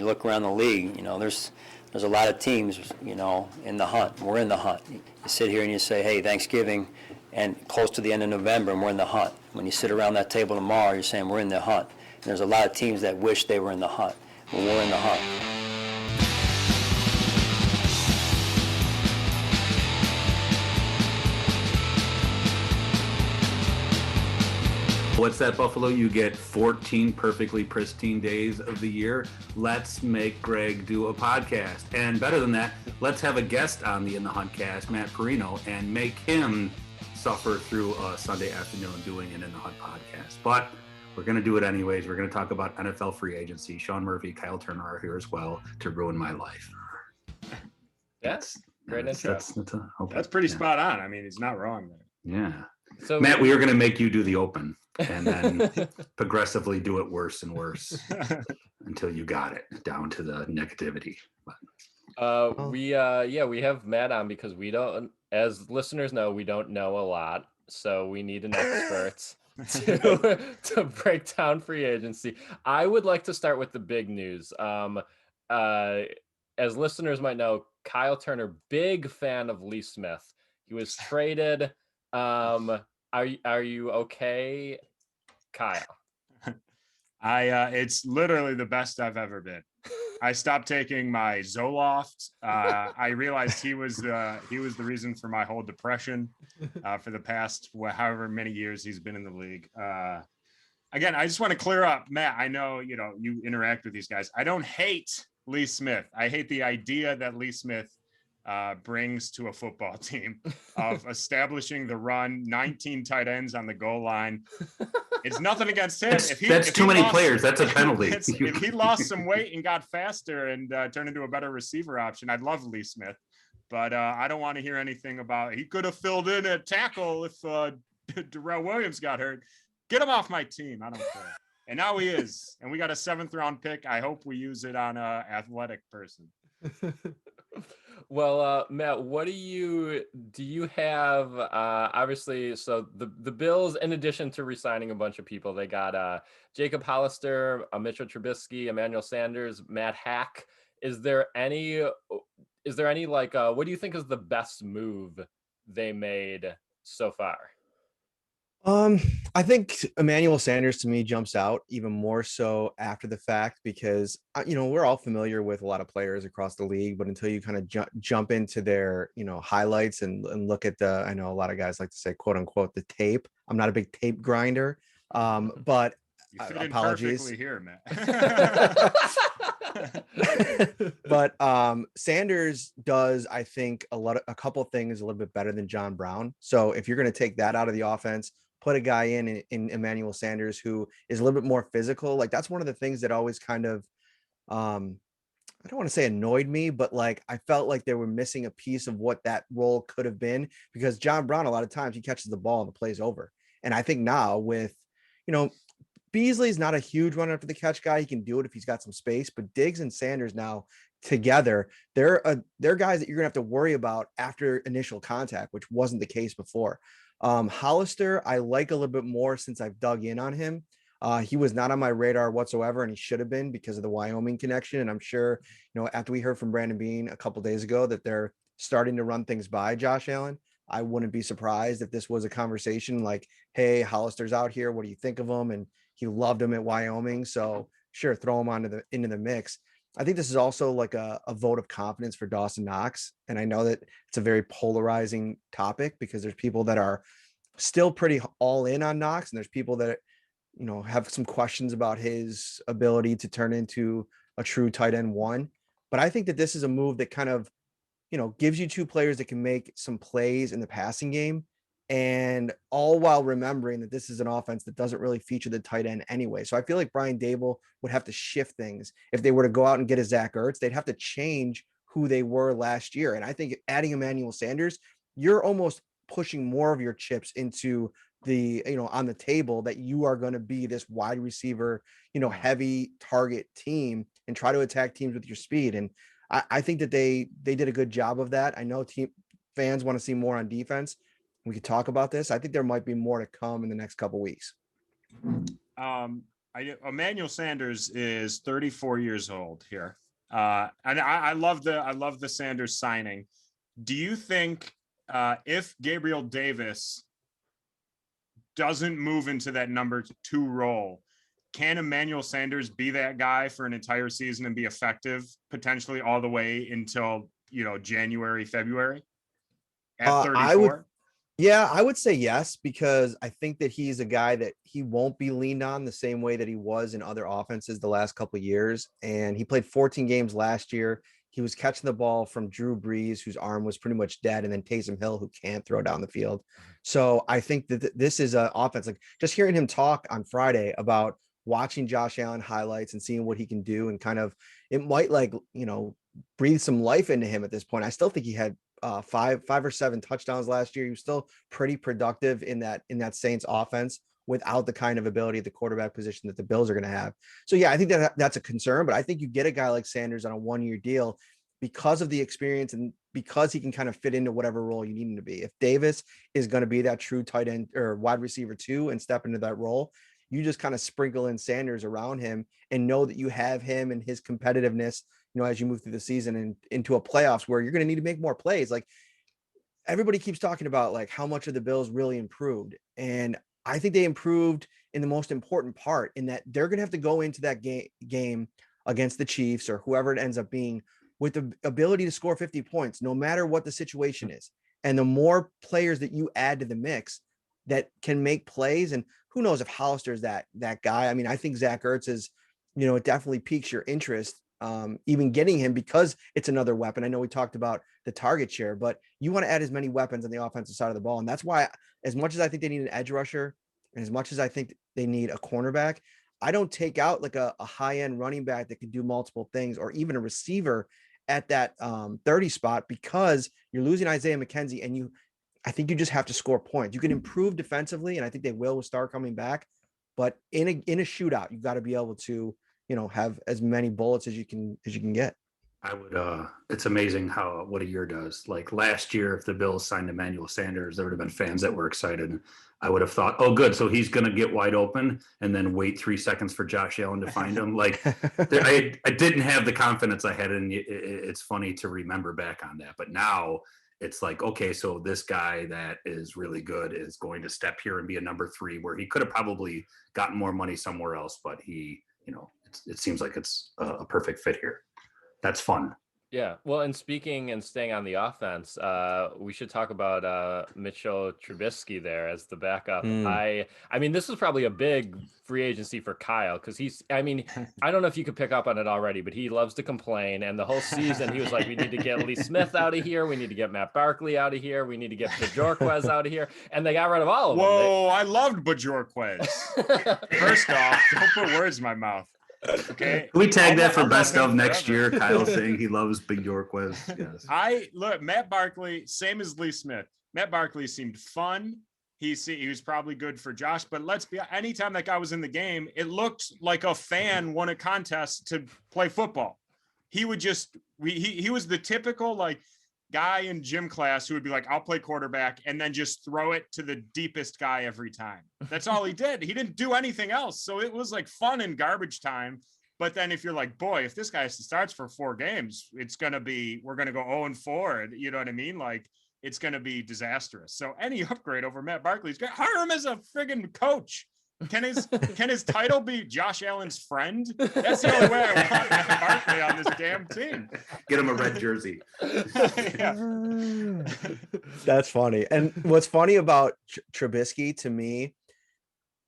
you look around the league, there's a lot of teams, in the hunt. We're in the hunt. You sit here and you say, hey, Thanksgiving and close to the end of November, and we're in the hunt. When you sit around that table tomorrow, you're saying we're in the hunt. And there's a lot of teams that wish they were in the hunt. Well, we're in the hunt. What's that, Buffalo? You get 14 perfectly pristine days of the year. Let's make Greg do a podcast. And better than that, let's have a guest on the In the Hunt cast, Matt Parrino, and make him suffer through a Sunday afternoon doing an In the Hunt podcast. But we're going to do it anyways. We're going to talk about NFL free agency. Sean Murphy, Kyle Turner are here as well to ruin my life. That's great intro. That's pretty spot on. I mean, he's not wrong there. Yeah. So Matt, we are going to make you do the open and then progressively do it worse and worse until you got it down to the negativity. We have Matt on because we don't, as listeners know, we don't know a lot. So we need an expert to break down free agency. I would like to start with the big news. As listeners might know, Kyle Turner, big fan of Lee Smith. He was traded. Are you okay, Kyle? It's literally the best I've ever been. I stopped taking my Zoloft. I realized he was the reason for my whole depression for the past however many years he's been in the league. Again, I just want to clear up, Matt. I know you interact with these guys. I don't hate Lee Smith. I hate the idea that Lee Smith brings to a football team of establishing the run, 19 tight ends on the goal line. It's nothing against him. That's too many players. That's a penalty. If he lost some weight and got faster and turned into a better receiver option, I'd love Lee Smith. But I don't want to hear anything about he could have filled in at tackle if Darrell Williams got hurt. Get him off my team. I don't care. And now he is. And we got a 7th round pick. I hope we use it on an athletic person. Well, Matt, what do you have? Obviously, so the Bills, in addition to re-signing a bunch of people, they got Jacob Hollister, Mitchell Trubisky, Emmanuel Sanders, Matt Hack. Is there any like what do you think is the best move they made so far? I think Emmanuel Sanders to me jumps out even more so after the fact because, we're all familiar with a lot of players across the league, but until you kind of jump into their, highlights and look at I know a lot of guys like to say, quote unquote, the tape. I'm not a big tape grinder, but you fit apologies. In perfectly here, Matt. But Sanders does, I think, a couple of things a little bit better than John Brown. So if you're going to take that out of the offense, put a guy in Emmanuel Sanders who is a little bit more physical. Like that's one of the things that always kind of, I don't want to say annoyed me, but like I felt like they were missing a piece of what that role could have been because John Brown, a lot of times he catches the ball and the play's over. And I think now with, Beasley's not a huge run after the catch guy. He can do it if he's got some space, but Diggs and Sanders now together, they're guys that you're gonna have to worry about after initial contact, which wasn't the case before. Hollister, I like a little bit more since I've dug in on him. He was not on my radar whatsoever, and he should have been because of the Wyoming connection. And I'm sure, after we heard from Brandon Beane a couple days ago that they're starting to run things by Josh Allen, I wouldn't be surprised if this was a conversation like, hey, Hollister's out here. What do you think of him? And he loved him at Wyoming. So sure, throw him into the mix. I think this is also like a vote of confidence for Dawson Knox. And I know that it's a very polarizing topic because there's people that are still pretty all in on Knox. And there's people that, have some questions about his ability to turn into a true tight end one. But I think that this is a move that kind of, gives you two players that can make some plays in the passing game. And all while remembering that this is an offense that doesn't really feature the tight end anyway. So I feel like Brian Dable would have to shift things. If they were to go out and get a Zach Ertz, they'd have to change who they were last year. And I think adding Emmanuel Sanders, you're almost pushing more of your chips into the, on the table that you are going to be this wide receiver, heavy target team and try to attack teams with your speed. And I think that they did a good job of that. I know team fans want to see more on defense. We could talk about this. I think there might be more to come in the next couple weeks. Emmanuel Sanders is 34 years old here. And I love the Sanders signing. Do you think if Gabriel Davis doesn't move into that number 2 role, can Emmanuel Sanders be that guy for an entire season and be effective potentially all the way until, January, February at 34? Yeah, I would say yes, because I think that he's a guy that he won't be leaned on the same way that he was in other offenses the last couple of years. And he played 14 games last year. He was catching the ball from Drew Brees, whose arm was pretty much dead, and then Taysom Hill, who can't throw down the field. So I think that this is an offense, like just hearing him talk on Friday about watching Josh Allen highlights and seeing what he can do, and kind of, it might breathe some life into him at this point. I still think he had 5 or 7 touchdowns last year. He was still pretty productive in that Saints offense without the kind of ability at the quarterback position that the Bills are going to have. So yeah, I think that's a concern, but I think you get a guy like Sanders on a 1-year deal because of the experience and because he can kind of fit into whatever role you need him to be. If Davis is going to be that true tight end or wide receiver 2 and step into that role, you just kind of sprinkle in Sanders around him and know that you have him and his competitiveness, as you move through the season and into a playoffs where you're going to need to make more plays. Like, everybody keeps talking about like how much of the Bills really improved. And I think they improved in the most important part, in that they're going to have to go into that game against the Chiefs or whoever it ends up being with the ability to score 50 points, no matter what the situation is. And the more players that you add to the mix that can make plays, and who knows if Hollister's that guy. I mean, I think Zach Ertz is, it definitely piques your interest, even getting him, because it's another weapon. I know we talked about the target share, but you want to add as many weapons on the offensive side of the ball. And that's why, as much as I think they need an edge rusher, and as much as I think they need a cornerback, I don't take out like a high-end running back that can do multiple things, or even a receiver at that 30 spot, because you're losing Isaiah McKenzie, and I think you just have to score points. You can improve defensively, and I think they will with Starr coming back. But in a shootout, you've got to be able to, have as many bullets as you can get. I would, it's amazing what a year does. Like last year, if the Bills signed Emmanuel Sanders, there would have been fans that were excited. I would have thought, oh, good. So he's going to get wide open and then wait 3 seconds for Josh Allen to find him. Like I didn't have the confidence I had. And it's funny to remember back on that. But now it's like, okay, so this guy that is really good is going to step here and be a number 3, where he could have probably gotten more money somewhere else. But he, it seems like it's a perfect fit here. That's fun. Yeah. Well, and speaking and staying on the offense, we should talk about Mitchell Trubisky there as the backup. I mean, this is probably a big free agency for Kyle, because I don't know if you could pick up on it already, but he loves to complain. And the whole season, he was like, we need to get Lee Smith out of here. We need to get Matt Barkley out of here. We need to get Bajorquez out of here. And they got rid of all of them. Whoa, I loved Bajorquez. First off, don't put words in my mouth. Okay. Can we tag that for best of next year? Kyle saying he loves Big Yorquez. Yes. Matt Barkley, same as Lee Smith. Matt Barkley seemed fun. He was probably good for Josh, but anytime that guy was in the game, it looked like a fan won a contest to play football. He would he was the typical like guy in gym class who would be like, I'll play quarterback, and then just throw it to the deepest guy every time. That's all he did. He didn't do anything else. So it was like fun in garbage time. But then if you're like, boy, if this guy starts for 4 games, we're going to go 0-4. You know what I mean? Like, it's going to be disastrous. So any upgrade over Matt Barkley is great. Hire him as a friggin' coach. Can his title be Josh Allen's friend? That's the only way I want Matt Barkley on this damn team. Get him a red jersey. That's funny. And what's funny about Trubisky to me,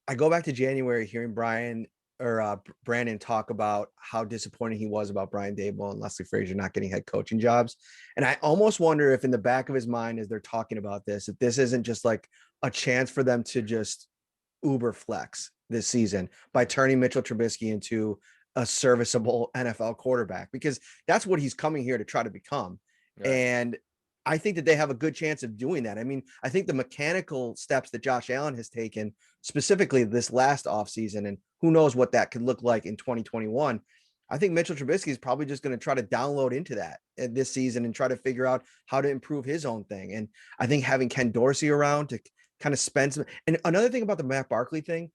I go back to January hearing Brandon talk about how disappointed he was about Brian Daboll and Leslie Frazier not getting head coaching jobs. And I almost wonder if in the back of his mind, as they're talking about this, if this isn't just like a chance for them to just uber flex this season by turning Mitchell Trubisky into a serviceable NFL quarterback, because that's what he's coming here to try to become. Yeah. And I think that they have a good chance of doing that. I mean, I think the mechanical steps that Josh Allen has taken, specifically this last offseason, and who knows what that could look like in 2021. I think Mitchell Trubisky is probably just going to try to download into that this season and try to figure out how to improve his own thing. And I think having Ken Dorsey around to kind of spend some. And another thing about the Matt Barkley thing,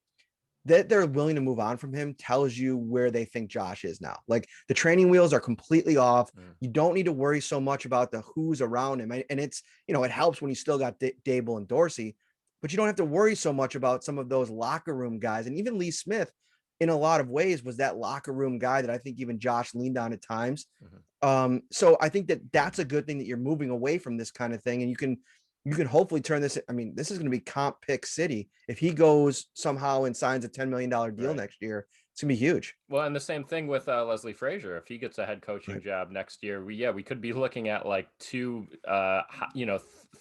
that they're willing to move on from him tells you where they think Josh is now. Like the training wheels are completely off. You don't need to worry so much about the who's around him. And it's, it helps when you still got Dable and Dorsey, but you don't have to worry so much about some of those locker room guys. And even Lee Smith, in a lot of ways, was that locker room guy that I think even Josh leaned on at times. So I think that that's a good thing that you're moving away from this kind of thing. And you can hopefully turn this. I mean, this is going to be comp pick city. If he goes somehow and signs a $10 million deal next year, it's going to be huge. Well, and the same thing with Leslie Frazier. If he gets a head coaching job next year, we could be looking at like two,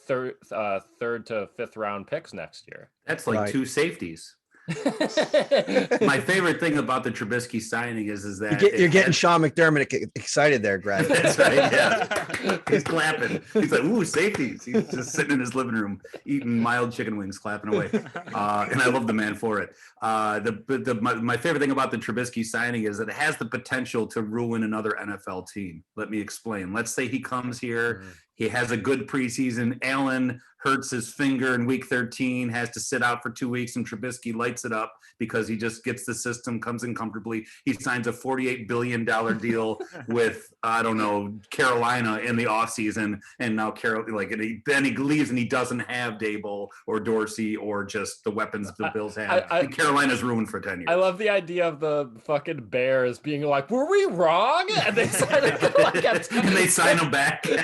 third to fifth round picks next year. That's like two safeties. My favorite thing about the Trubisky signing is that you're getting Sean McDermott excited there, Greg. That's right. Yeah, he's clapping. He's like, "Ooh, safeties!" He's just sitting in his living room eating mild chicken wings, clapping away. And I love the man for it. My favorite thing about the Trubisky signing is that it has the potential to ruin another NFL team. Let me explain. Let's say he comes here. He has a good preseason. Allen hurts his finger in week 13, has to sit out for 2 weeks, and Trubisky lights it up because he just gets the system, comes in comfortably. He signs a $48 billion deal with, Carolina in the offseason. And now then he leaves and he doesn't have Dable or Dorsey or just the weapons the Bills have. And Carolina's ruined for 10 years. I love the idea of the fucking Bears being like, were we wrong? And they sign and they sign him back. And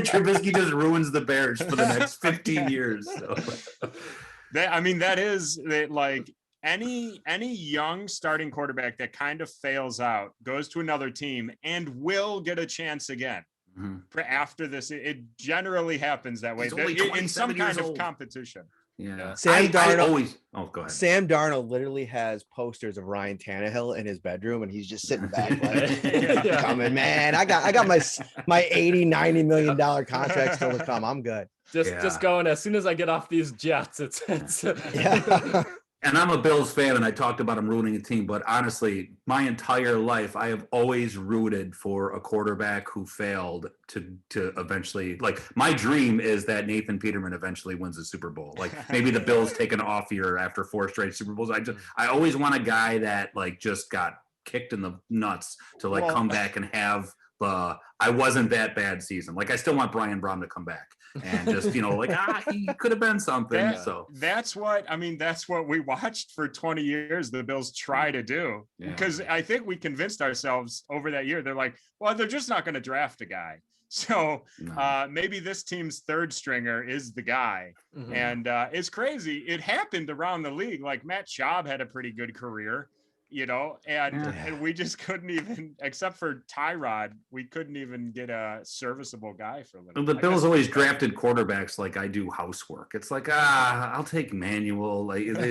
Trubisky just ruins the Bears for the next 15 years. So. That is like any young starting quarterback that kind of fails out, goes to another team, and will get a chance again. After this, it generally happens that way. In some kind of competition. Yeah. Sam Darnold. Go ahead. Sam Darnold literally has posters of Ryan Tannehill in his bedroom, and he's just sitting back like, coming, man. I got my $80-90 million contract still to come. I'm good. Just going, as soon as I get off these jets, it's And I'm a Bills fan, and I talked about him ruining a team, but honestly, my entire life, I have always rooted for a quarterback who failed to eventually, like, my dream is that Nathan Peterman eventually wins the Super Bowl. Like, maybe the Bills take an off year after 4 straight Super Bowls. I always want a guy that, like, just got kicked in the nuts to, like, come back and have I wasn't that bad season. Like, I still want Brian Brown to come back and just, he could have been something. That's what we watched for 20 years. The Bills try to do, because I think we convinced ourselves over that year. They're like, well, they're just not going to draft a guy. So maybe this team's third stringer is the guy. And it's crazy. It happened around the league. Like Matt Schaub had a pretty good career. And we just couldn't even, except for Tyrod, we couldn't even get a serviceable guy for a little. The Bills always drafted quarterbacks like I do housework. It's like, I'll take Emmanuel. Like they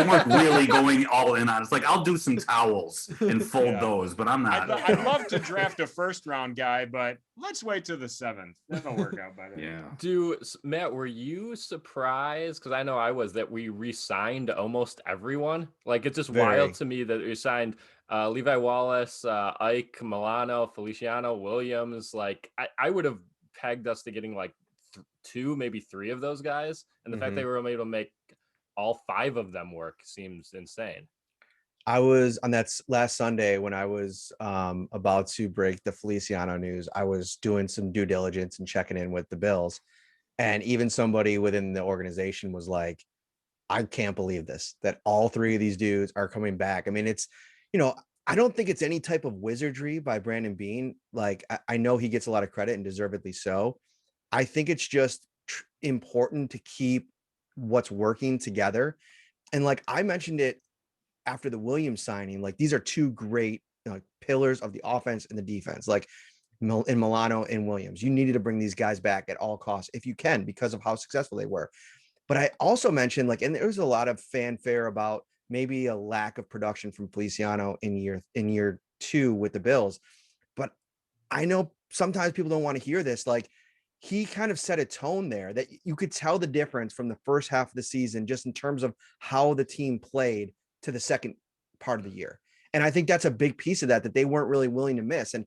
weren't really going all in on it. It's like, I'll do some towels and fold those, but I'm not. I'd love to draft a first round guy, but let's wait till the 7th. That'll work out better. Matt, were you surprised? Because I know I was, that we re-signed almost everyone. Like, it's just wild to me that we signed Levi Wallace, Ike, Milano, Feliciano, Williams. Like, I would have pegged us to getting like 2, maybe 3 of those guys. And the fact they were able to make all 5 of them work seems insane. I was on that last Sunday when I was about to break the Feliciano news. I was doing some due diligence and checking in with the Bills. And even somebody within the organization was like, I can't believe this, that all 3 of these dudes are coming back. I mean, it's, I don't think it's any type of wizardry by Brandon Beane. Like, I know he gets a lot of credit, and deservedly so. I think it's just important to keep what's working together. And like I mentioned it after the Williams signing, like these are 2 great pillars of the offense and the defense, like in Milano and Williams. You needed to bring these guys back at all costs if you can, because of how successful they were. But I also mentioned, like, and there was a lot of fanfare about maybe a lack of production from Feliciano in year 2 with the Bills. But I know sometimes people don't want to hear this. Like, he kind of set a tone there that you could tell the difference from the first half of the season, just in terms of how the team played, to the second part of the year. And I think that's a big piece of that they weren't really willing to miss. And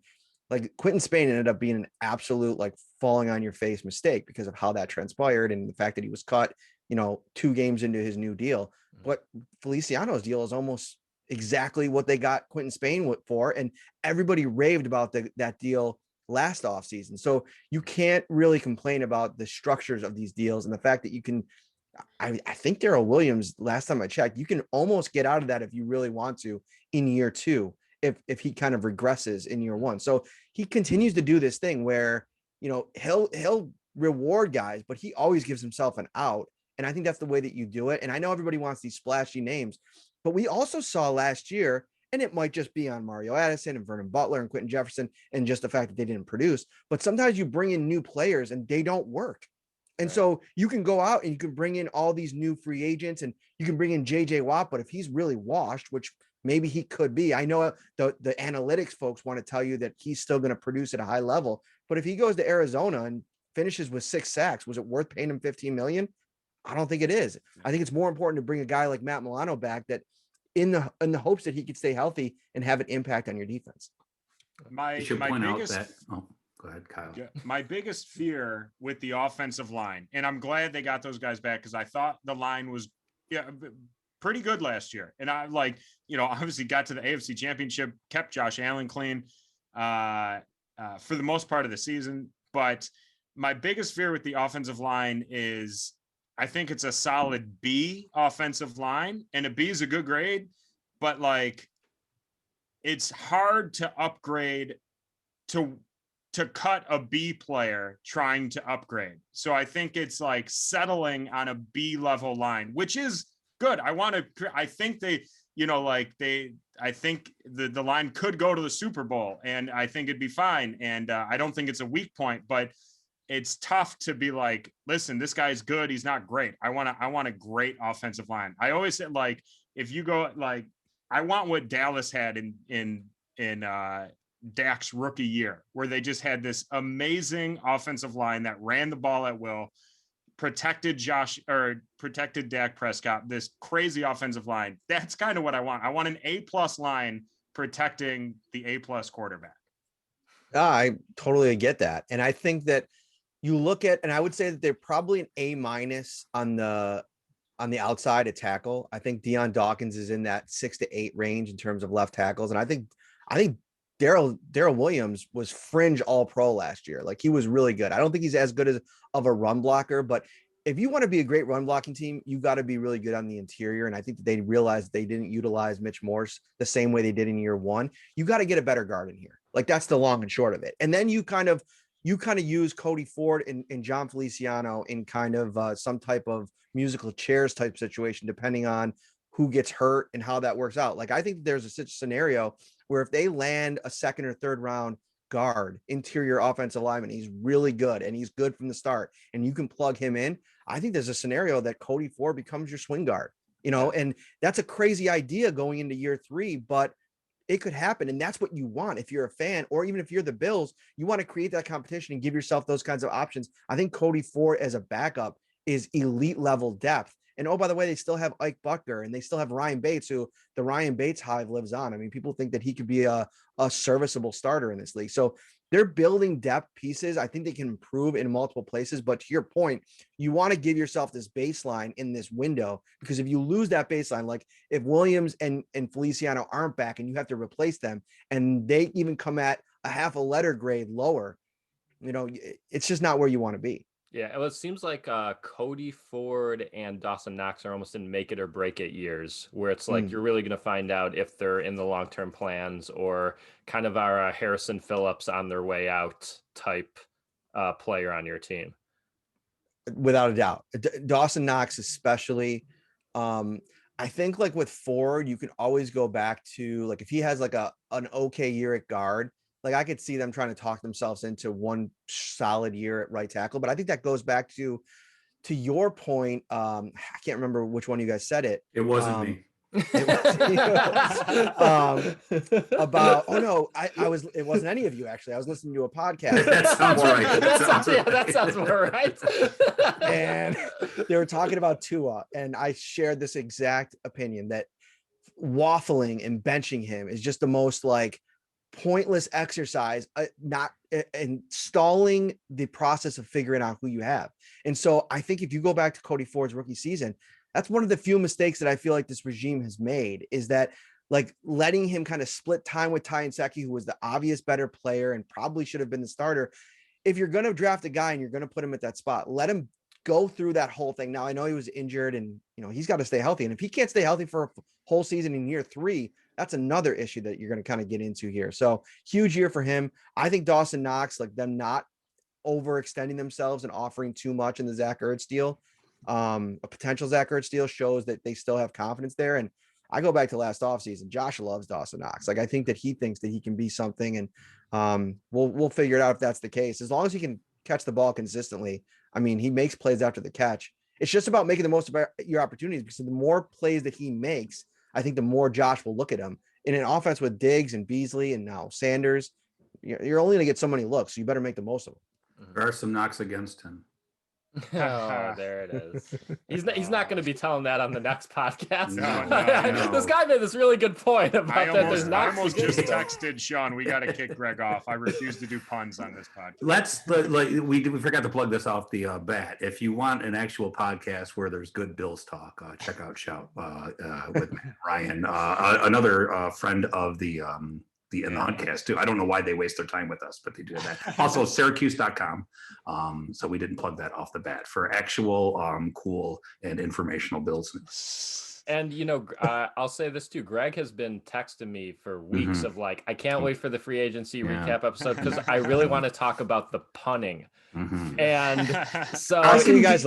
like Quentin Spain ended up being an absolute, like, falling on your face mistake because of how that transpired and the fact that he was cut, 2 games into his new deal. but Feliciano's deal is almost exactly what they got Quentin Spain for. And everybody raved about that deal last offseason. So you can't really complain about the structures of these deals and the fact that you can, I think Darrell Williams, last time I checked, you can almost get out of that if you really want to in year 2, if he kind of regresses in year 1. So he continues to do this thing where, he'll reward guys, but he always gives himself an out. And I think that's the way that you do it. And I know everybody wants these splashy names, but we also saw last year, and it might just be on Mario Addison and Vernon Butler and Quentin Jefferson and just the fact that they didn't produce, but sometimes you bring in new players and they don't work. And so you can go out and you can bring in all these new free agents and you can bring in JJ Watt, but if he's really washed, which maybe he could be, I know the analytics folks want to tell you that he's still going to produce at a high level, but if he goes to Arizona and finishes with 6 sacks, was it worth paying him $15 million? I don't think it is. I think it's more important to bring a guy like Matt Milano back that in the hopes that he could stay healthy and have an impact on your defense. You should point out that. Oh, go ahead, Kyle. My biggest fear with the offensive line, and I'm glad they got those guys back because I thought the line was pretty good last year. And I obviously got to the AFC Championship, kept Josh Allen clean for the most part of the season. But my biggest fear with the offensive line is I think it's a solid B offensive line, and a B is a good grade, but it's hard to upgrade to cut a B player trying to upgrade. So I think it's settling on a B level line, which is good. I think I think the line could go to the Super Bowl and I think it'd be fine. And I don't think it's a weak point, but it's tough to be listen, this guy's good. He's not great. I want a great offensive line. I always said, if you go, I want what Dallas had in Dak's rookie year, where they just had this amazing offensive line that ran the ball at will, protected Dak Prescott, this crazy offensive line. That's kind of what I want. I want an A+ line protecting the A+ quarterback. I totally get that. And I think that you look at, and I would say that they're probably an A- on the outside at tackle. I think Deion Dawkins is in that 6 to 8 range in terms of left tackles. And I think Darrell Williams was fringe all pro last year. He was really good. I don't think he's as good of a run blocker, but if you want to be a great run blocking team, you got to be really good on the interior. And I think that they realized they didn't utilize Mitch Morse the same way they did in year 1. You got to get a better guard in here. That's the long and short of it. And then you kind of use Cody Ford and John Feliciano in kind of some type of musical chairs type situation, depending on who gets hurt and how that works out. I think there's a scenario where if they land a 2nd or 3rd round guard, interior offensive lineman, he's really good and he's good from the start and you can plug him in. I think there's a scenario that Cody Ford becomes your swing guard, and that's a crazy idea going into year 3, but it could happen. And that's what you want. If you're a fan, or even if you're the Bills, you want to create that competition and give yourself those kinds of options. I think Cody Ford as a backup is elite level depth. And oh, by the way, they still have Ike Butker and they still have Ryan Bates, who the Ryan Bates hive lives on. I mean, people think that he could be a serviceable starter in this league. So they're building depth pieces. I think they can improve in multiple places. But to your point, you want to give yourself this baseline in this window, because if you lose that baseline, if Williams and Feliciano aren't back and you have to replace them and they even come at a half a letter grade lower, it's just not where you want to be. Yeah, well, it seems like Cody Ford and Dawson Knox are almost in make it or break it years, where it's you're really going to find out if they're in the long-term plans or kind of our Harrison Phillips on their way out type player on your team. Without a doubt. Dawson Knox especially. I think with Ford, you can always go back to if he has an okay year at guard, I could see them trying to talk themselves into one solid year at right tackle. But I think that goes back to your point. I can't remember which one of you guys said it. It wasn't me. About it wasn't any of you, actually. I was listening to a podcast. That sounds right. That sounds more right. And they were talking about Tua, and I shared this exact opinion that waffling and benching him is just the most pointless exercise, not installing the process of figuring out who you have. And so I think if you go back to Cody Ford's rookie season, That's one of the few mistakes that I feel like this regime has made, is that like letting him kind of split time with Ty Inseki, who was the obvious better player and probably should have been the starter. If you're going to draft a guy and you're going to put him at that spot, let him go through that whole thing. Now, I know he was injured and, he's got to stay healthy. And if he can't stay healthy for a whole season in year 3, that's another issue that you're going to kind of get into here. So huge year for him. I think Dawson Knox, like them not overextending themselves and offering too much in the Zach Ertz deal, a potential Zach Ertz deal, shows that they still have confidence there. And I go back to last offseason. Josh loves Dawson Knox. Like, I think that he thinks that he can be something, and we'll figure it out if that's the case. As long as he can catch the ball consistently. I mean, he makes plays after the catch. It's just about making the most of your opportunities, because the more plays that he makes, I think the more Josh will look at him. In an offense with Diggs and Beasley and now Sanders, you're only going to get so many looks, so you better make the most of them. There are some knocks against him. Oh, there it is. He's not going to be telling that on the next podcast. No. This guy made this really good point about I that. I almost just texted Sean, we got to kick Greg off. I refuse to do puns on this podcast. We forgot to plug this off the bat. If you want an actual podcast where there's good Bills talk, check out Shout with Matt and Ryan, another friend of the In the Huntcast too. I don't know why they waste their time with us, but they do that. Also, Syracuse.com. So we didn't plug that off the bat for actual cool and informational Bills. And I'll say this too. Greg has been texting me for weeks of like, I can't wait for the free agency recap episode, because I really want to talk about the punting. And so I'll see you guys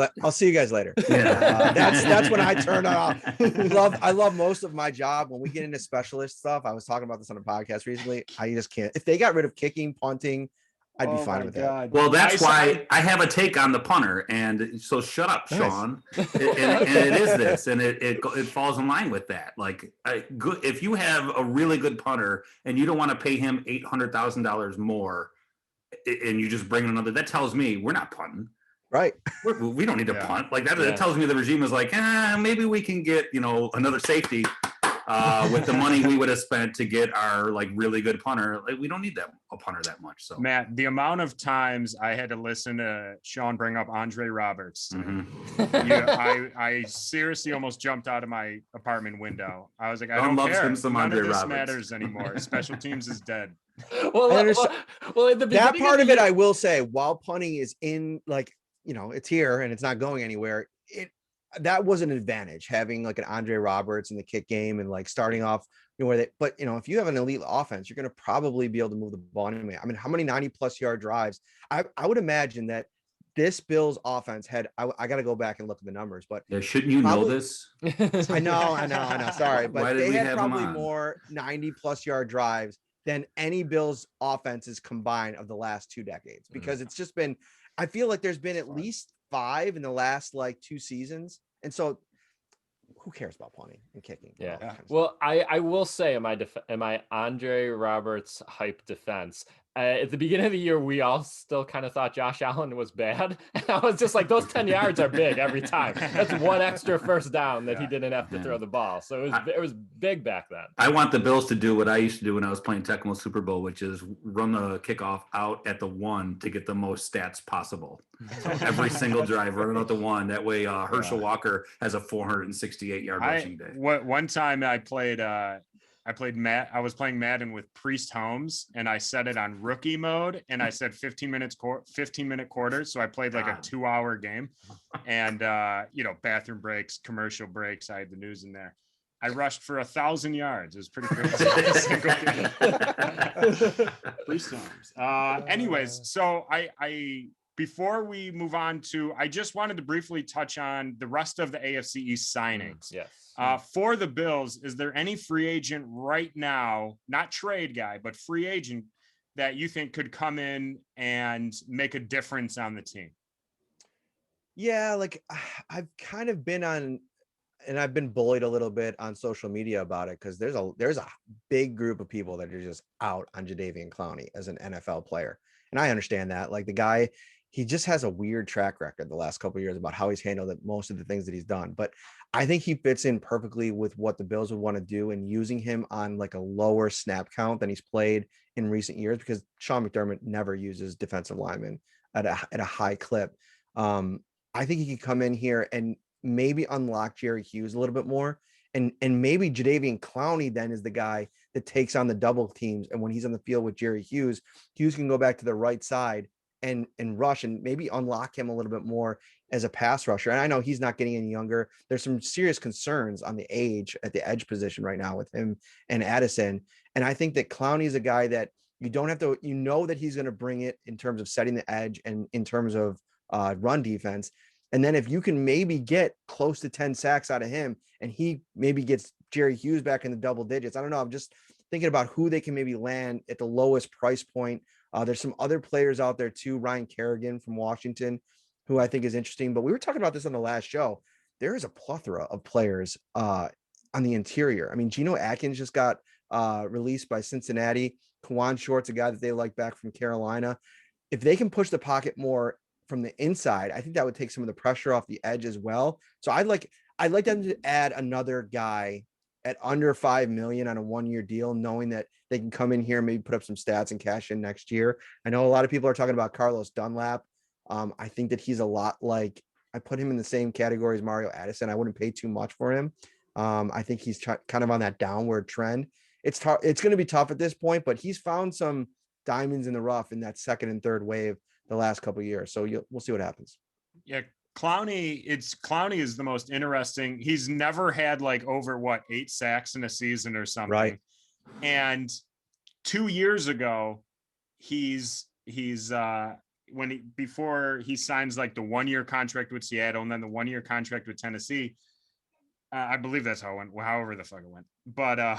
later. Yeah. That's when I turn off. I love most of my job. When we get into specialist stuff, I was talking about this on a podcast recently. I just can't. If they got rid of kicking, punting, I'd be fine with that. Well, that's why I have a take on the punter, and so shut up, Sean. And it is this, and it falls in line with that. Like, if you have a really good punter and you don't want to pay him $800,000 more, and you just bring in another, that tells me we're not punting. Right. We don't need to punt. Like that. It tells me the regime is like, maybe we can get another safety. With the money we would have spent to get our like really good punter. Like, we don't need a punter that much. So Matt, the amount of times I had to listen to Sean bring up Andre Roberts, I seriously almost jumped out of my apartment window. I was like, I don't care. None of this matters anymore. Special teams is dead. Well, at the beginning that part of it, I will say, while punting is in, like, it's here and it's not going anywhere, that was an advantage, having like an Andre Roberts in the kick game and like starting off but if you have an elite offense, you're going to probably be able to move the ball anyway. I mean, how many 90+ yard drives? I would imagine that this Bills offense had, I got to go back and look at the numbers, but shouldn't you know this? I know. Sorry, but they had probably more 90+ yard drives than any Bills offenses combined of the last 2 decades, because it's just been, I feel like there's been at least 5 in the last like 2 seasons. And so who cares about punting and kicking? Yeah. Well, I will say in my Andre Roberts hype defense, at the beginning of the year, we all still kind of thought Josh Allen was bad. And I was just like, those 10 yards are big every time. That's one extra first down that he didn't have to throw the ball. So it was big back then. I want the Bills to do what I used to do when I was playing Tecmo Super Bowl, which is run the kickoff out at the 1 to get the most stats possible. So every single drive, run out the 1. That way, Herschel Walker has a 468-yard rushing day. One time I played I was playing Madden with Priest Holmes, and I set it on rookie mode, and I said 15-minute quarters. So I played like a 2-hour game, and bathroom breaks, commercial breaks. I had the news in there. I rushed for 1,000 yards. It was pretty crazy. Priest Holmes. Anyways, so I before we move on to, I just wanted to briefly touch on the rest of the AFC East signings. Yes. For the Bills, is there any free agent right now, not trade guy, but free agent that you think could come in and make a difference on the team? Yeah, like I've kind of been on, and I've been bullied a little bit on social media about it, because there's a big group of people that are just out on Jadeveon Clowney as an NFL player. And I understand that. Like, the guy, he just has a weird track record the last couple of years about how he's handled most of the things that he's done. But I think he fits in perfectly with what the Bills would want to do, and using him on like a lower snap count than he's played in recent years, because Sean McDermott never uses defensive linemen at a high clip. I think he could come in here and maybe unlock Jerry Hughes a little bit more. And maybe Jadeveon Clowney then is the guy that takes on the double teams. And when he's on the field with Jerry Hughes, Hughes can go back to the right side and rush and maybe unlock him a little bit more as a pass rusher. And I know he's not getting any younger. There's some serious concerns on the age at the edge position right now with him and Addison. And I think that Clowney is a guy that you don't have to, that he's going to bring it in terms of setting the edge and in terms of run defense. And then if you can maybe get close to 10 sacks out of him and he maybe gets Jerry Hughes back in the double digits, I don't know. I'm just thinking about who they can maybe land at the lowest price point. There's some other players out there too. Ryan Kerrigan from Washington, who I think is interesting, but we were talking about this on the last show. There is a plethora of players on the interior. I mean, Geno Atkins just got released by Cincinnati. Kawan Short's a guy that they like back from Carolina. If they can push the pocket more from the inside, I think that would take some of the pressure off the edge as well. So I'd like them to add another guy at under $5 million on a 1-year deal, knowing that they can come in here and maybe put up some stats and cash in next year. I know a lot of people are talking about Carlos Dunlap. I think that he's a lot like, I put him in the same category as Mario Addison. I wouldn't pay too much for him. I think he's kind of on that downward trend. It's going to be tough at this point, but he's found some diamonds in the rough in that second and third wave the last couple of years. So we'll see what happens. Yeah. Clowney is the most interesting. He's never had like over 8 sacks in a season or something. Right. And 2 years ago, before he signs like the 1-year contract with Seattle and then the 1-year contract with Tennessee, I believe that's how it went, however the fuck it went. But I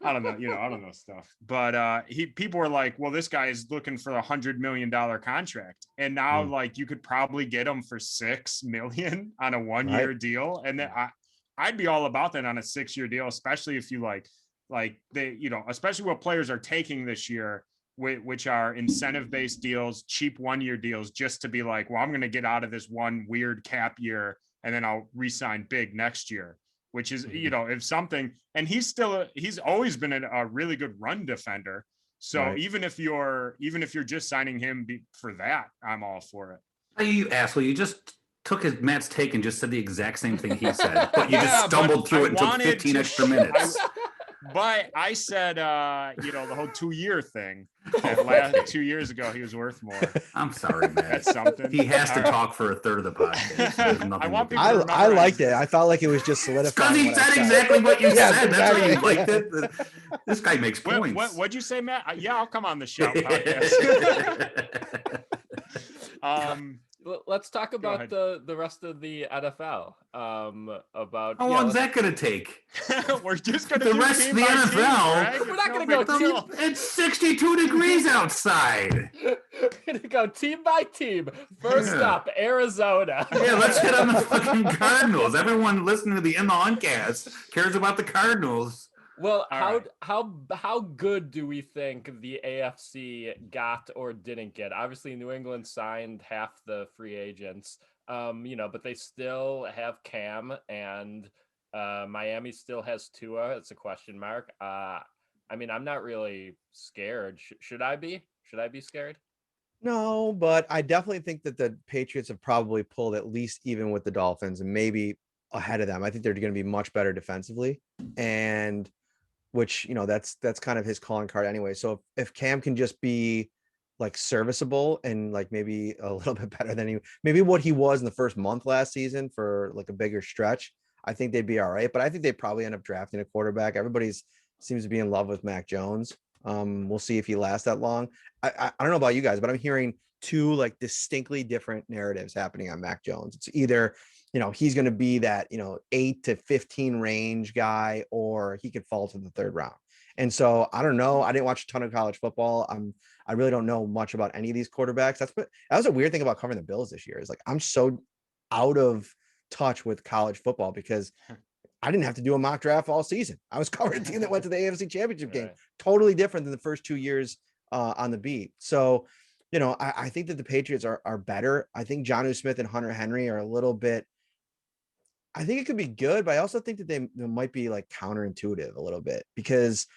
don't know, I don't know stuff. But people were like, well, this guy is looking for $100 million contract. And now like you could probably get him for $6 million on a 1-year deal. And then I'd be all about that on a 6-year deal, especially if you like they, especially what players are taking this year, which are incentive-based deals, cheap 1-year deals, just to be like, well, I'm going to get out of this one weird cap year and then I'll re-sign big next year, which is, if something, and he's always been a really good run defender. So even if you're just signing him for that, I'm all for it. You asshole, you just took Matt's take and just said the exact same thing he said, but you just stumbled through it and took 15 extra minutes. But I said, the whole 2-year thing. Last 2 years ago, he was worth more. I'm sorry, man. That's something. He has to talk for a third of the podcast. I liked it. I felt like it was just solidifying. Because he said exactly what you said. That's why you liked it. This guy makes points. What'd you say, Matt? Yeah, I'll come on the show. Let's talk about the rest of the NFL. About how long's that going to take? We're just going to the rest of the NFL. We're not going to go It's 62 degrees outside. We're going to go team by team. First up, Arizona. Yeah, let's hit on the fucking Cardinals. Everyone listening to the In the Huntcast cares about the Cardinals. Well, how good do we think the AFC got or didn't get? Obviously, New England signed half the free agents, but they still have Cam, and Miami still has Tua. It's a question mark. I'm not really scared. Should I be? Should I be scared? No, but I definitely think that the Patriots have probably pulled at least even with the Dolphins and maybe ahead of them. I think they're going to be much better defensively, and which, that's kind of his calling card anyway. So if Cam can just be like serviceable and like maybe a little bit better than maybe what he was in the first month last season for like a bigger stretch, I think they'd be all right. But I think they probably end up drafting a quarterback. Everybody's seems to be in love with Mac Jones. We'll see if he lasts that long. I don't know about you guys, but I'm hearing 2 like distinctly different narratives happening on Mac Jones. It's either he's going to be that, 8 to 15 range guy, or he could fall to the 3rd round. And so I don't know. I didn't watch a ton of college football. I really don't know much about any of these quarterbacks. That was a weird thing about covering the Bills this year, is like, I'm so out of touch with college football because I didn't have to do a mock draft all season. I was covering a team that went to the AFC Championship game. Totally different than the first 2 years on the beat. So, I think that the Patriots are better. I think Jonnu Smith and Hunter Henry are a little bit, I think it could be good, but I also think that they might be like counterintuitive a little bit, because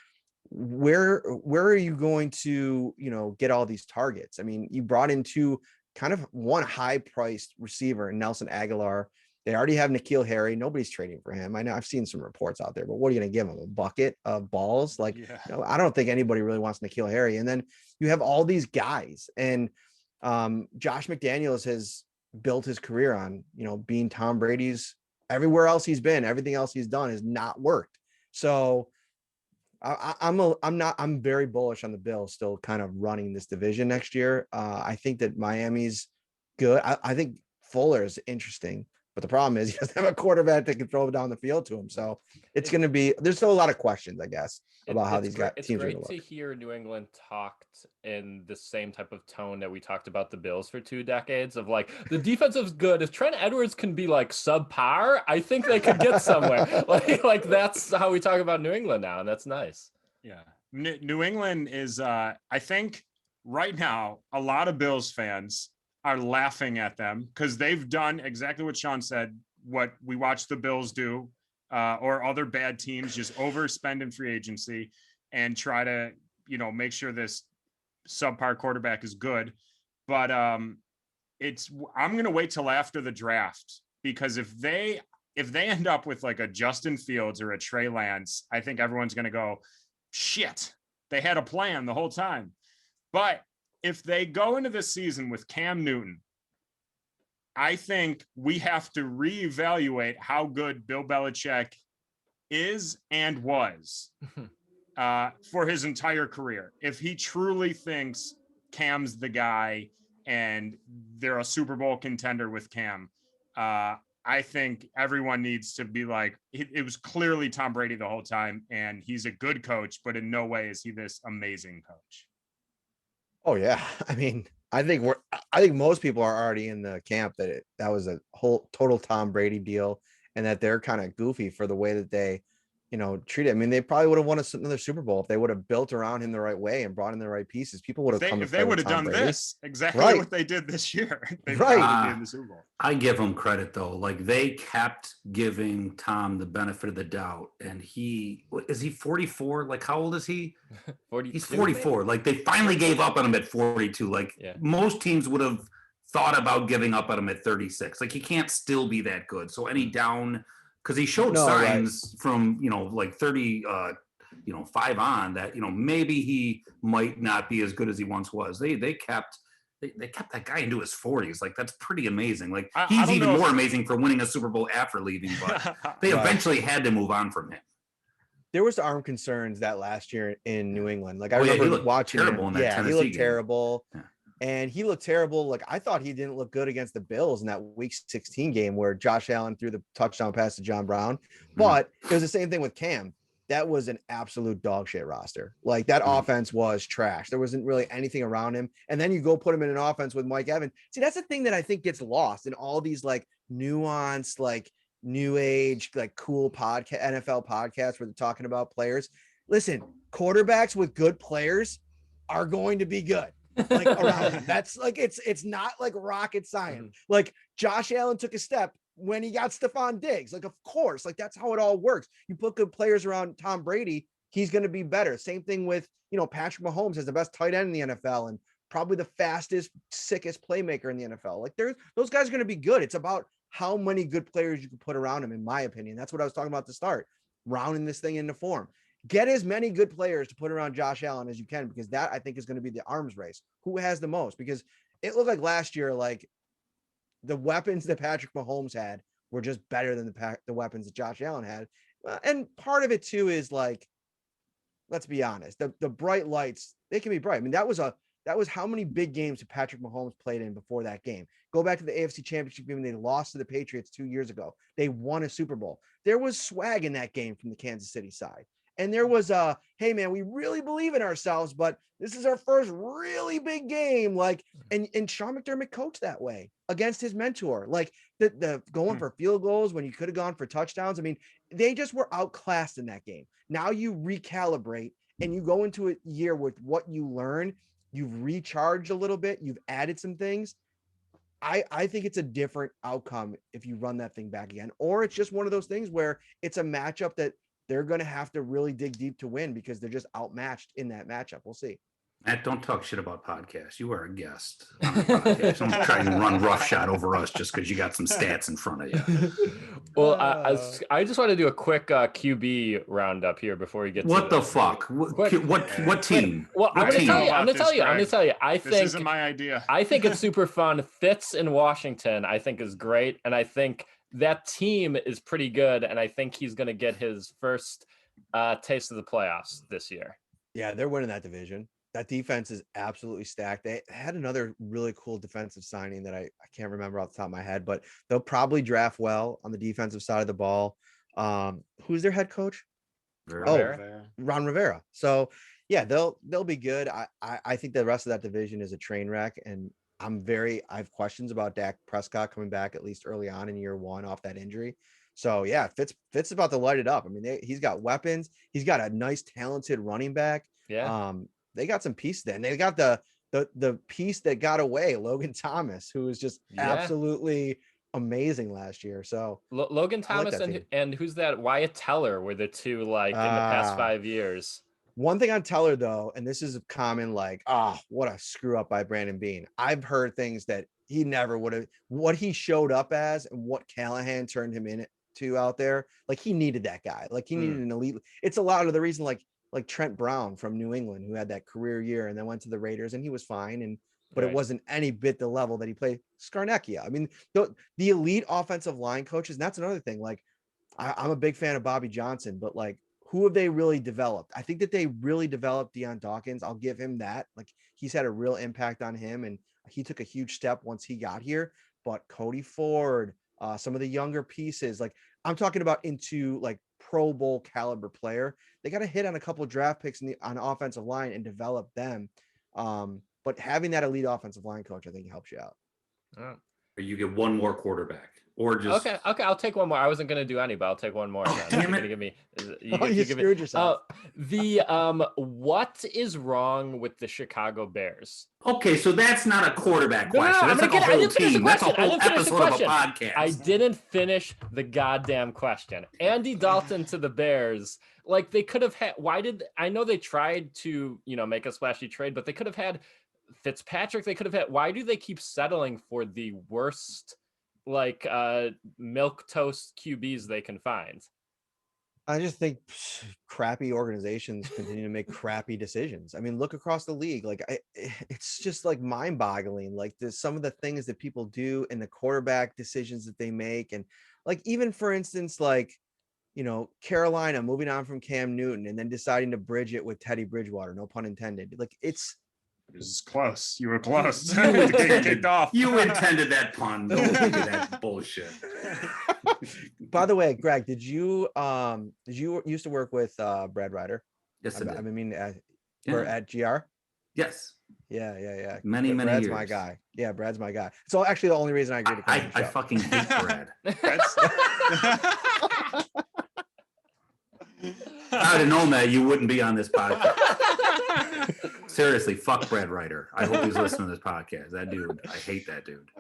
where are you going to, get all these targets? I mean, you brought in 2 kind of one high priced receiver, Nelson Aguilar They already have N'Keal Harry. Nobody's trading for him. I know I've seen some reports out there, but what are you going to give him? A bucket of balls? Like, Yeah. no, I don't think anybody really wants N'Keal Harry. And then you have all these guys, and Josh McDaniels has built his career on, being Tom Brady's everywhere else he's been. Everything else he's done has not worked. So I'm very bullish on the Bills still kind of running this division next year. I think that Miami's good. I think Fuller is interesting, but the problem is he doesn't have a quarterback that can throw it down the field to him. So it's going to be, there's still a lot of questions, I guess, about how these teams are going to look. It's great to hear New England talked in the same type of tone that we talked about the Bills for 2 decades of like, the defense is good. If Trent Edwards can be like subpar, I think they could get somewhere. like that's how we talk about New England now, and that's nice. Yeah. New England is, I think right now, a lot of Bills fans are laughing at them because they've done exactly what Sean said, what we watch the Bills do, or other bad teams just overspend in free agency and try to, make sure this subpar quarterback is good. But I'm going to wait till after the draft, because if they end up with like a Justin Fields or a Trey Lance, I think everyone's going to go, shit, they had a plan the whole time. But if they go into this season with Cam Newton, I think we have to reevaluate how good Bill Belichick is and was for his entire career. If he truly thinks Cam's the guy and they're a Super Bowl contender with Cam, I think everyone needs to be like, it was clearly Tom Brady the whole time, and he's a good coach, but in no way is he this amazing coach. Oh yeah. I mean, I think most people are already in the camp that that was a whole total Tom Brady deal, and that they're kind of goofy for the way that they, treat it. I mean, they probably would have won another Super Bowl if they would have built around him the right way and brought in the right pieces. People would have come. If they would have done this, exactly right. what they did this year, they right. probably be in the Super Bowl. I give them credit though. Like they kept giving Tom the benefit of the doubt, and is he 44? Like how old is he? 42, he's 44. Maybe? Like they finally gave up on him at 42. Like most teams would have thought about giving up on him at 36. Like he can't still be that good. So any down, because he showed signs from like 35 on that maybe he might not be as good as he once was. They kept that guy into his 40s. Like that's pretty amazing. Like he's even more amazing for winning a Super Bowl after leaving, but they eventually had to move on from him. There was arm concerns that last year in New England. Like I remember watching him. He looked terrible. Yeah. And he looked terrible. Like I thought he didn't look good against the Bills in that Week 16 game where Josh Allen threw the touchdown pass to John Brown. But it was the same thing with Cam. That was an absolute dog shit roster. Like that offense was trash. There wasn't really anything around him. And then you go put him in an offense with Mike Evans. See, that's the thing that I think gets lost in all these like nuanced, like new age, like cool podcast, NFL podcasts where they're talking about players. Listen, quarterbacks with good players are going to be good. Like around him. That's like it's not like rocket science. Like Josh Allen took a step when he got Stephon Diggs. Like, of course, like that's how it all works. You put good players around Tom Brady, he's going to be better. Same thing with Patrick Mahomes has the best tight end in the NFL and probably the fastest, sickest playmaker in the NFL. Like those guys are going to be good. It's about how many good players you can put around him, in my opinion. That's what I was talking about at the start, rounding this thing into form. Get as many good players to put around Josh Allen as you can, because that I think is going to be the arms race. Who has the most? Because it looked like last year, like the weapons that Patrick Mahomes had were just better than the weapons that Josh Allen had. And part of it too is like, let's be honest, the bright lights, they can be bright. I mean, that was how many big games that Patrick Mahomes played in before that game. Go back to the AFC Championship game when they lost to the Patriots 2 years ago. They won a Super Bowl. There was swag in that game from the Kansas City side. And there was hey man, we really believe in ourselves, but this is our first really big game. Like, and Sean McDermott coached that way against his mentor. Like the going for field goals when you could have gone for touchdowns. I mean, they just were outclassed in that game. Now you recalibrate and you go into a year with what you learn. You've recharged a little bit. You've added some things. I think it's a different outcome if you run that thing back again, or it's just one of those things where it's a matchup that they're going to have to really dig deep to win because they're just outmatched in that matchup. We'll see. Matt, don't talk shit about podcasts. You are a guest on the podcast. Don't try and run roughshod over us just because you got some stats in front of you. Well, I just want to do a quick QB roundup here before we get What to the fuck? What team? Well, I'm What going to team? tell you. about I'm going to this, tell you. I'm going Greg. to tell you. This isn't my idea. I think it's super fun. Fitz in Washington, I think, is great, and I think that team is pretty good, and I think he's going to get his first taste of the playoffs this year. Yeah, they're winning that division. That defense is absolutely stacked. They had another really cool defensive signing that I can't remember off the top of my head, but they'll probably draft well on the defensive side of the ball. Who's their head coach? Rivera? Ron Rivera. So yeah, they'll be good. I think the rest of that division is a train wreck, and I have questions about Dak Prescott coming back at least early on in year one off that injury. So yeah, Fitz about to light it up. I mean, he's got weapons. He's got a nice, talented running back. Yeah. They got some pieces there, and they got the piece that got away, Logan Thomas, who was just absolutely amazing last year. So Logan Thomas and who's that? Wyatt Teller were the two in the past 5 years. One thing on Teller though, and this is common, like, what a screw up by Brandon Beane. I've heard things that he never would have, what he showed up as and what Callahan turned him into out there. Like he needed that guy. Like he needed an elite. It's a lot of the reason, like Trent Brown from New England, who had that career year and then went to the Raiders and he was fine. But it wasn't any bit the level that he played. Scarnecchia. I mean, the elite offensive line coaches, and that's another thing. Like I'm a big fan of Bobby Johnson, but like, who have they really developed? I think that they really developed Deion Dawkins. I'll give him that. Like he's had a real impact on him and he took a huge step once he got here. But Cody Ford, some of the younger pieces, like I'm talking about into like Pro Bowl caliber player. They got to hit on a couple of draft picks on the offensive line and develop them. But having that elite offensive line coach, I think helps you out. Or you get one more quarterback, or just okay. I'll take one more. I wasn't going to do any, but I'll take one more. Damn it! Give me. You screwed yourself. What is wrong with the Chicago Bears? Okay, so that's not a quarterback No, question. That's like a whole team. That's a whole episode of a podcast. I didn't finish the goddamn question. Andy Dalton to the Bears. Like they could have had. I know they tried to make a splashy trade, but they could have had Fitzpatrick. They could have had. Why do they keep settling for the worst milk toast QBs they can find? I just think crappy organizations continue to make crappy decisions. I mean, look across the league. Like it's just like mind boggling. Like there's some of the things that people do and the quarterback decisions that they make. And like, even for instance, like, Carolina moving on from Cam Newton and then deciding to bridge it with Teddy Bridgewater, no pun intended. Like it was close. You were close. Kicked off. You intended that pun. Don't give me that bullshit. By the way, Greg, did you used to work with Brad Ryder? Yes, I did. I mean, at GR. Yes. Yeah. Many Brad's years. my guy. Yeah, Brad's my guy. So actually, the only reason I agreed to come on the I show. fucking hate Brad. If I would have known that, you wouldn't be on this podcast. Seriously, fuck Brad Ryder. I hope he's listening to this podcast. That dude, I hate that dude.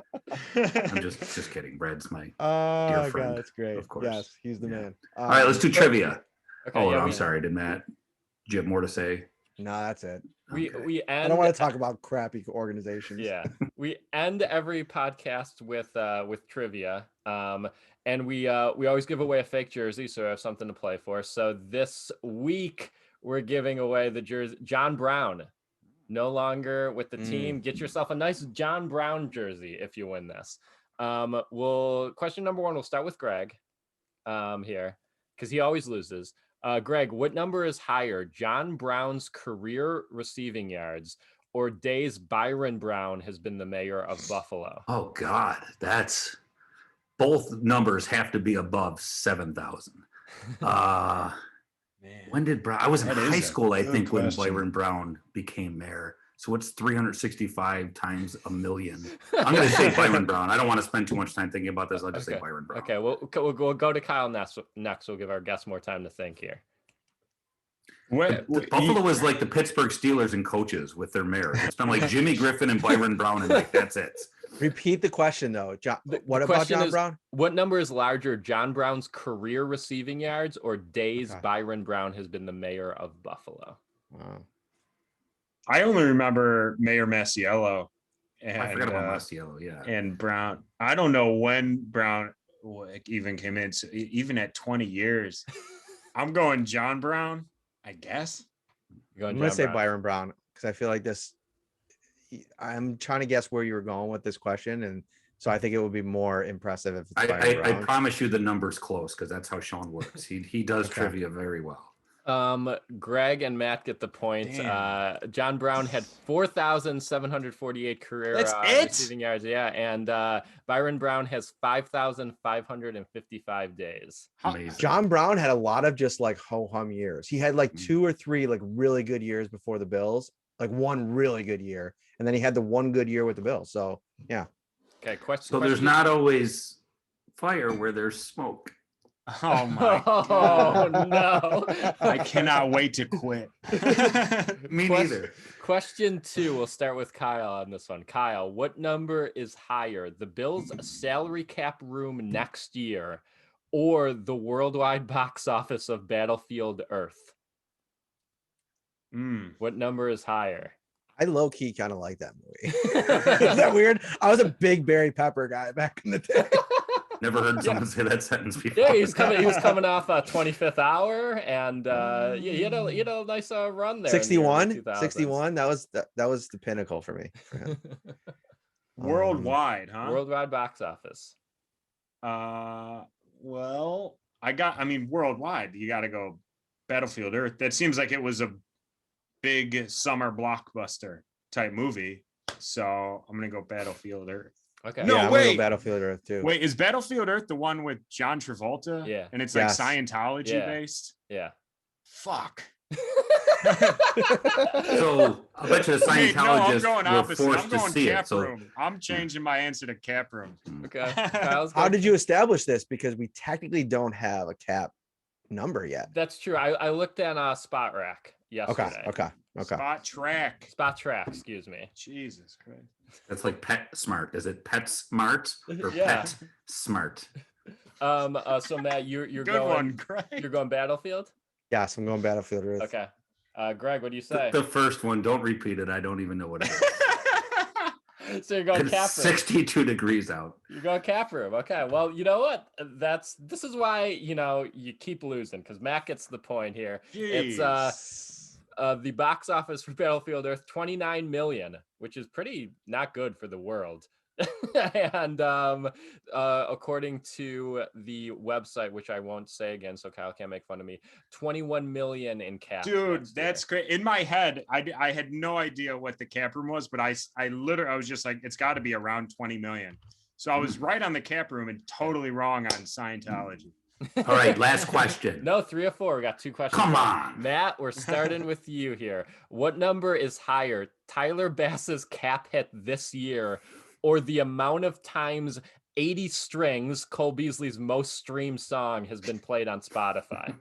I'm just kidding. Brad's my dear friend. God, that's great. Of course. Yes, he's the man. All right, let's do trivia. Okay, I'm sorry. Did Matt? Do you have more to say? No, that's it. We end. I don't want to talk about crappy organizations. Yeah, we end every podcast with trivia. And we always give away a fake jersey, so we have something to play for. So this week we're giving away the jersey. John Brown, no longer with the team. Get yourself a nice John Brown jersey if you win this. Question number one, we'll start with Greg here, because he always loses. Greg, what number is higher, John Brown's career receiving yards or days Byron Brown has been the mayor of Buffalo? Oh God, that's both numbers have to be above 7,000. When did Brown? I was in high school, I think, when Byron Brown became mayor. So what's 365 times a million? I'm going to say Byron Brown. I don't want to spend too much time thinking about this. I'll just say Byron Brown. Okay, we'll go to Kyle next. We'll give our guests more time to think here. Buffalo was like the Pittsburgh Steelers and coaches with their mayors. It's been like Jimmy Griffin and Byron Brown, and like that's it. Repeat the question though. What about John Brown? What number is larger, John Brown's career receiving yards or days Byron Brown has been the mayor of Buffalo? Wow. I only remember Mayor Masiello I forgot about and Mastiello. Yeah. and Brown. I don't know when Brown even came in. So even at 20 years, I'm going John Brown, I guess. You're I'm going gonna John say Brown. Byron Brown because I feel like this. I'm trying to guess where you were going with this question, and so I think it would be more impressive if it's Byron I Brown. promise you the number's close because that's how Sean works. He does Okay. trivia very well. Greg and Matt get the point. Damn. John Brown had 4,748 career That's it? receiving yards. Yeah, and Byron Brown has 5,555 days. Amazing. John Brown had a lot of just like ho hum years. He had like 2 or 3 like really good years before the Bills, like one really good year, and then he had the one good year with the Bills. So yeah. Okay, question. So there's not always fire where there's smoke. Oh my Oh God. no! I cannot wait to quit. Me neither. Question 2. We'll start with Kyle on this one. Kyle, what number is higher, the Bills' salary cap room next year, or the worldwide box office of Battlefield Earth? What number is higher? I low key kind of like that movie. Is that weird? I was a big Barry Pepper guy back in the day. Never heard someone say that sentence before. Yeah, he was coming off 25th Hour, and he had a nice run there. 61. That was the pinnacle for me. For him. Worldwide, huh? Worldwide box office. Well, I mean, worldwide, you got to go Battlefield Earth. That seems like it was a big summer blockbuster type movie. So I'm going to go Battlefield Earth. Okay. No, yeah, I'm gonna wait. go Battlefield Earth too. Wait, is Battlefield Earth the one with John Travolta? Yeah. And it's like Yes. Scientology Yeah. based? Yeah. Fuck. So I bet you the Wait, no, I'm Scientologists going were opposite. forced I'm to going see cap it. So room. I'm changing my answer to cap room. Okay. Kyle's How good. did you establish this? Because we technically don't have a cap number yet. That's true. I looked at Spot Rack yesterday. Okay. Spot track. Spot Track, excuse me. Jesus Christ. that's like Pet Smart. Is it Pet Smart or Yeah. Pet Smart? So Matt, you're Good going one, Greg. you're going Battlefield? Yes, I'm going Battlefield Earth. Okay. Greg, what do you say? The first one, don't repeat it. I don't even know what it is. So you're going It's cap room. 62 degrees out. You're going cap room. Okay. Well, you know what? This is why, you keep losing, because Matt gets the point here. It's the box office for Battlefield Earth, 29 million, which is pretty not good for the world. And according to the website, which I won't say again, so Kyle can't make fun of me, 21 million in cap. Dude, next year. that's great. In my head, I had no idea what the cap room was, but I was just like, it's got to be around 20 million. So I was right on the cap room and totally wrong on Scientology. All right, last question. No, 3 or 4. We got 2 questions. Come left. on. Matt, we're starting with you here. What number is higher, Tyler Bass's cap hit this year, or the amount of times 80 Strings, Cole Beasley's most streamed song, has been played on Spotify?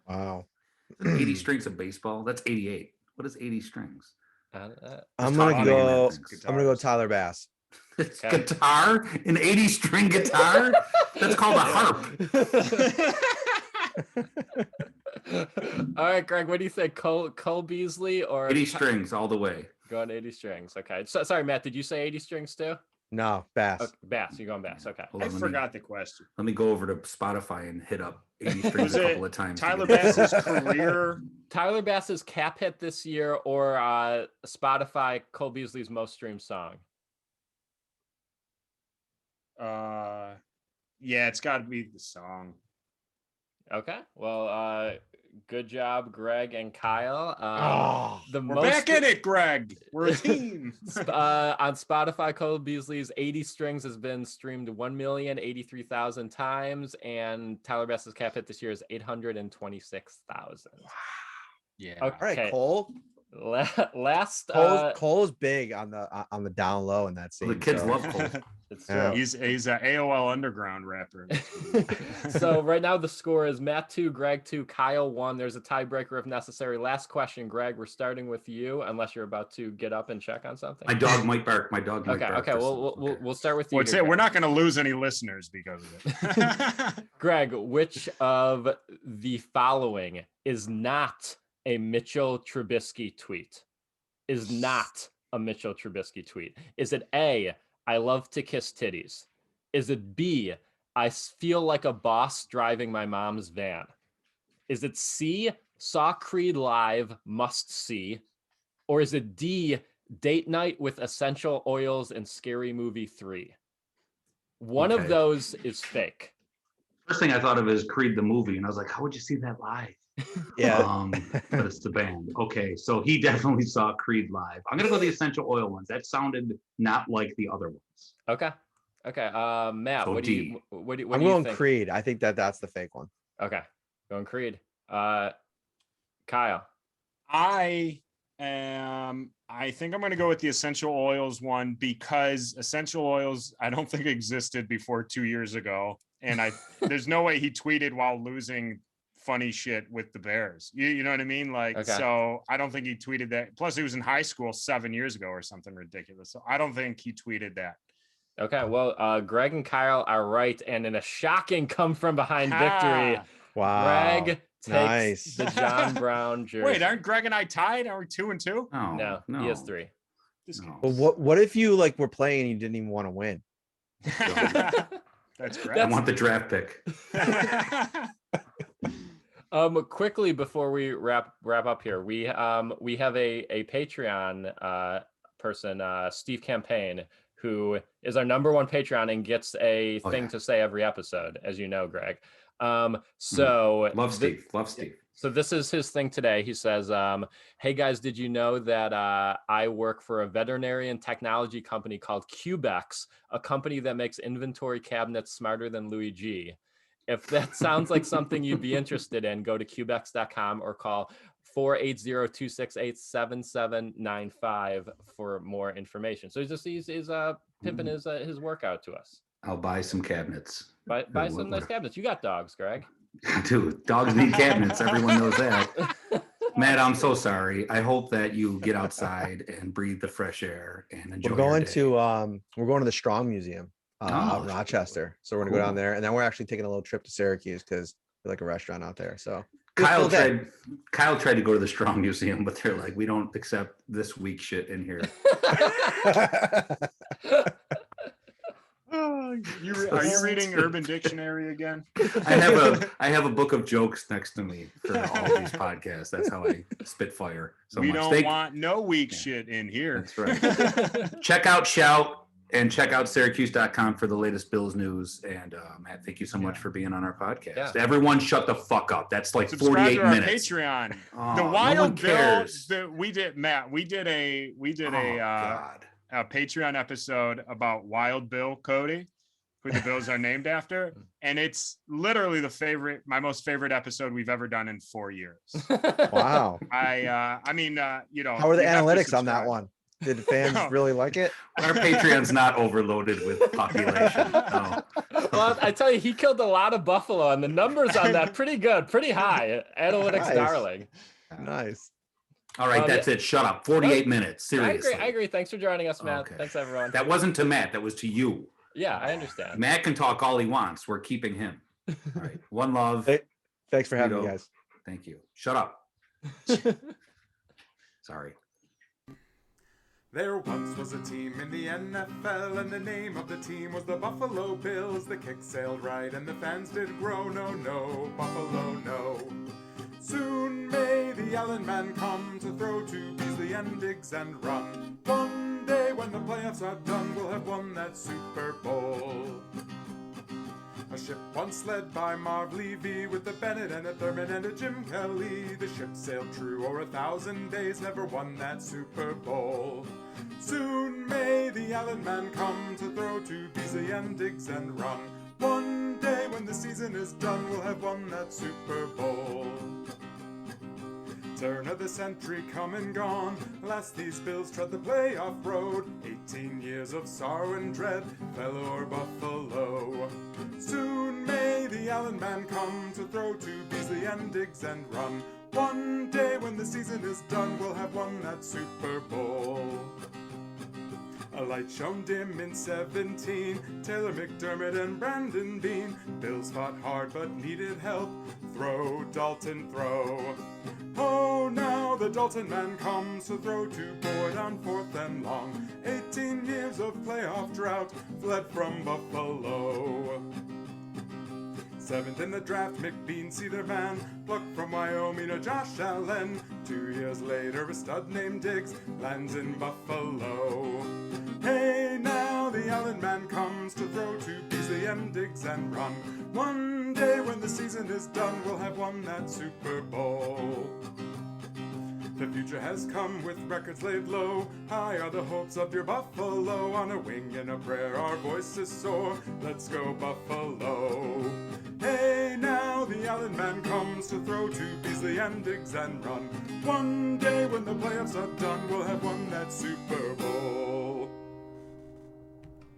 Wow. 80 strings of baseball? That's 88. What is 80 strings? I'm Just gonna talking go. about things. I'm gonna go Tyler Bass. It's Okay. guitar? An 80 string guitar? That's called a harp. All right, Greg, what do you think? Cole Beasley or 80 strings all the way. Going 80 Strings? Okay. So, sorry, Matt, did you say 80 Strings too? No, Bass. Okay, Bass, you're going Bass. Okay. Hold I on, forgot the question. Let me go over to Spotify and hit up 80 strings Was a it couple of times. to Tyler get this. Bass's career? Tyler Bass's cap hit this year, or Spotify Cole Beasley's most streamed song? Yeah, it's got to be the song. Okay. Well, good job, Greg and Kyle. The We're most back in it, Greg. We're a team. on Spotify, Cole Beasley's 80 Strings has been streamed 1,083,000 times, and Tyler Bass's cap hit this year is 826,000. Yeah. Okay. All right, Cole. Last, Cole's big on the down low in that scene. The kids so- love Cole. it's true. Yeah. He's an AOL Underground rapper. So right now the score is Matt 2, Greg 2, Kyle 1. There's a tiebreaker if necessary. Last question, Greg. We're starting with you, unless you're about to get up and check on something. My dog might bark. My dog might Okay. bark. Okay. This- We'll start with you. What's here, it? Greg. We're not going to lose any listeners because of it. Greg, which of the following is not a Mitchell Trubisky tweet is not a Mitchell Trubisky tweet? Is it A, I love to kiss titties? Is it B, I feel like a boss driving my mom's van? Is it C, saw Creed live, must see? Or is it D, date night with essential oils and Scary Movie 3? One of Okay. those is fake. First thing I thought of is Creed the movie, and I was like, how would you see that live? Yeah. But it's the band. Okay, so he definitely saw Creed live. I'm gonna go the essential oil ones. That sounded not like the other ones. Okay. Matt, So what do you D. what do I'm you going think? Creed. I think that's the fake one. Okay, going Creed. Kyle. I think I'm going to go with the essential oils one because essential oils I don't think existed before 2 years ago, and there's no way he tweeted while losing funny shit with the Bears. You know what I mean? Like, Okay. So I don't think he tweeted that. Plus, he was in high school 7 years ago or something ridiculous. So I don't think he tweeted that. Okay, well, Greg and Kyle are right, and in a shocking come from behind victory, Wow. Greg takes Nice. the John Brown jersey. Wait, aren't Greg and I tied? Are we 2-2? Oh, No, he has 3. No. Well, what if you like were playing and you didn't even want to win? That's I great. want the draft pick. Quickly before we wrap up here, we have a Patreon person, Steve Campaign, who is our #1 Patreon and gets a thing to say every episode, as you know, Greg. So Love Steve. So this is his thing today. He says, hey guys, did you know that I work for a veterinarian technology company called Cubex, a company that makes inventory cabinets smarter than Louis G? If that sounds like something you'd be interested in, go to cubex.com or call 480-268-7795 for more information. So he's pimping his workout to us. I'll buy some cabinets. Buy some nice cabinets. You got dogs, Greg. Dude, dogs need cabinets. Everyone knows that. Matt, I'm so sorry. I hope that you get outside and breathe the fresh air and enjoy. We're going your day. to the Strong Museum out in Rochester. So we're gonna go down there, and then we're actually taking a little trip to Syracuse because we like a restaurant out there. So Kyle tried to go to the Strong Museum, but they're like, we don't accept this weak shit in here. Are you reading Urban Dictionary again? I have a book of jokes next to me for all of these podcasts. That's how I spit fire. So we much. don't want no weak shit in here. That's right. Check out Shout and check out Syracuse.com for the latest Bills news. And Matt, thank you so much for being on our podcast. Yeah. Everyone shut the fuck up. That's like Subscribe 48 to our minutes. Patreon. Oh, The no Wild one Bill cares. we did a God. a Patreon episode about Wild Bill Cody, who the Bills are named after, and it's literally my most favorite episode we've ever done in 4 years. Wow. I mean, you know, How are the you have to analytics on that subscribe. one? Did the fans really like it? Our Patreon's not overloaded with population. No. Well, I tell you, he killed a lot of buffalo, and the numbers on that pretty good, pretty high. Analytics Nice. darling. Nice. All right, that's it. Shut up. 48 minutes. Seriously. I agree. Thanks for joining us, Matt. Okay. Thanks, everyone. That wasn't to Matt. That was to you. Yeah, I understand. Matt can talk all he wants. We're keeping him. All right. One love. Hey, thanks for having me, Guido. guys. Thank you. Shut up. Sorry. There once was a team in the NFL, and the name of the team was the Buffalo Bills. The kick sailed right, and the fans did grow. No, no, Buffalo, no. Soon may the Allen man come to throw to Beasley and Diggs and run. One day when the playoffs are done, we'll have won that Super Bowl. A ship once led by Marv Levy, with a Bennett and a Thurman and a Jim Kelly. The ship sailed true o'er 1,000 days, never won that Super Bowl. Soon may the Allen man come to throw to Beasley and Diggs and run. One day when the season is done, we'll have won that Super Bowl. Turn of the century come and gone, last these Bills tread the playoff road. 18 years of sorrow and dread fell o'er Buffalo. Soon may the Allen man come to throw to Beasley and Diggs and run. One day when the season is done, we'll have won that Super Bowl. A light shone dim in 17, Taylor McDermott and Brandon Bean. Bills fought hard but needed help, throw, Dalton, throw. Oh, the Dalton man comes to throw to Boyd on 4th and long. 18 years of playoff drought fled from Buffalo. 7th in the draft, McBean, see their man, plucked from Wyoming to Josh Allen. 2 years later, a stud named Diggs lands in Buffalo. Hey, now the Allen man comes to throw to Beasley and Diggs and run. One day when the season is done, we'll have won that Super Bowl. The future has come with records laid low. High are the hopes of your Buffalo. On a wing and a prayer, our voices soar. Let's go Buffalo. Hey, now the Allen man comes to throw to Beasley and Diggs and run. One day when the playoffs are done, we'll have won that Super Bowl.